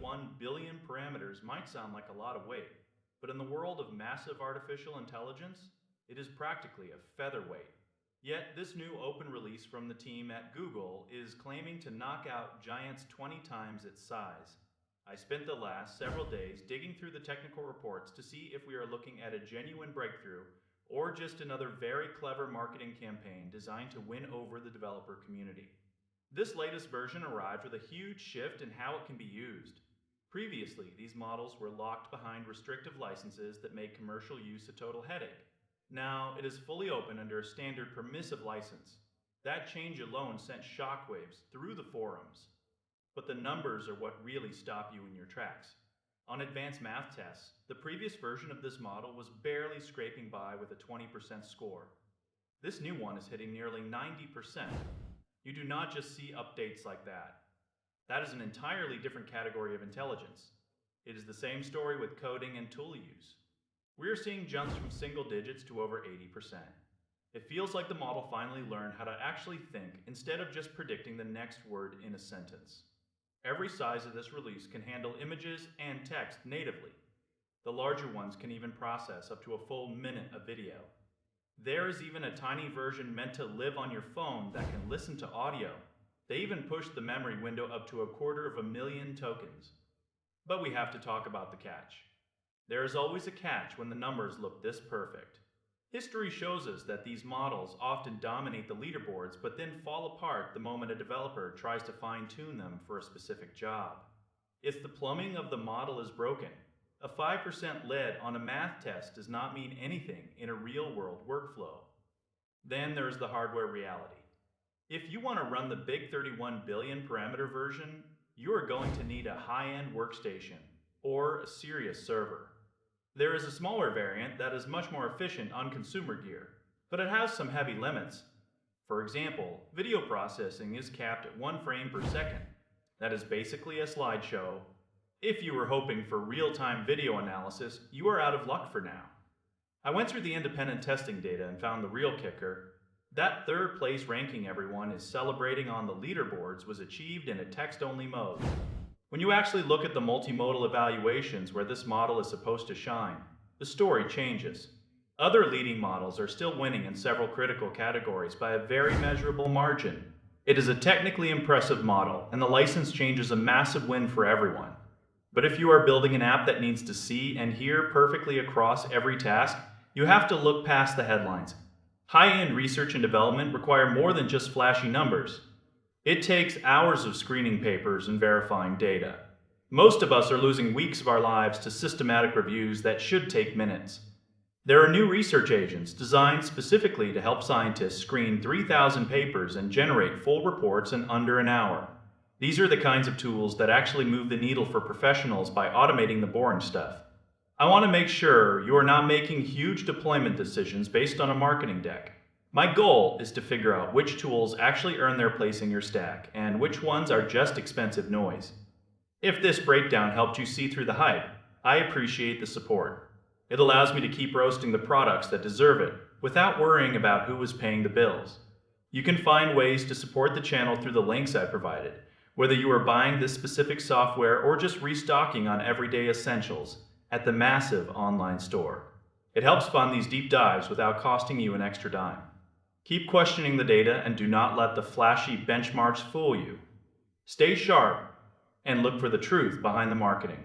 31 billion parameters might sound like a lot of weight, but in the world of massive artificial intelligence, it is practically a featherweight. Yet this new open release from the team at Google is claiming to knock out Giant's 20 times its size. I spent the last several days digging through the technical reports to see if we are looking at a genuine breakthrough or just another very clever marketing campaign designed to win over the developer community. This latest version arrived with a huge shift in how it can be used. Previously, these models were locked behind restrictive licenses that made commercial use a total headache. Now, it is fully open under a standard permissive license. That change alone sent shockwaves through the forums. But the numbers are what really stop you in your tracks. On advanced math tests, the previous version of this model was barely scraping by with a 20% score. This new one is hitting nearly 90%. You do not just see updates like that. That is an entirely different category of intelligence. It is the same story with coding and tool use. We are seeing jumps from single digits to over 80%. It feels like the model finally learned how to actually think instead of just predicting the next word in a sentence. Every size of this release can handle images and text natively. The larger ones can even process up to a full minute of video. There is even a tiny version meant to live on your phone that can listen to audio. They even pushed the memory window up to 250,000 tokens. But we have to talk about the catch. There is always a catch when the numbers look this perfect. History shows us that these models often dominate the leaderboards but then fall apart the moment a developer tries to fine-tune them for a specific job. If the plumbing of the model is broken, a 5% lead on a math test does not mean anything in a real-world workflow. Then there's the hardware reality. If you want to run the big 31 billion parameter version, you are going to need a high-end workstation or a serious server. There is a smaller variant that is much more efficient on consumer gear, but it has some heavy limits. For example, video processing is capped at 1 frame per second. That is basically a slideshow. If you were hoping for real-time video analysis, you are out of luck for now. I went through the independent testing data and found the real kicker. That third place ranking everyone is celebrating on the leaderboards was achieved in a text-only mode. When you actually look at the multimodal evaluations where this model is supposed to shine, the story changes. Other leading models are still winning in several critical categories by a very measurable margin. It is a technically impressive model, and the license change is a massive win for everyone. But if you are building an app that needs to see and hear perfectly across every task, you have to look past the headlines. High-end research and development require more than just flashy numbers. It takes hours of screening papers and verifying data. Most of us are losing weeks of our lives to systematic reviews that should take minutes. There are new research agents designed specifically to help scientists screen 3,000 papers and generate full reports in under an hour. These are the kinds of tools that actually move the needle for professionals by automating the boring stuff. I want to make sure you are not making huge deployment decisions based on a marketing deck. My goal is to figure out which tools actually earn their place in your stack and which ones are just expensive noise. If this breakdown helped you see through the hype, I appreciate the support. It allows me to keep roasting the products that deserve it without worrying about who is paying the bills. You can find ways to support the channel through the links I provided, whether you are buying this specific software or just restocking on everyday essentials at the massive online store. It helps fund these deep dives without costing you an extra dime. Keep questioning the data and do not let the flashy benchmarks fool you. Stay sharp and look for the truth behind the marketing.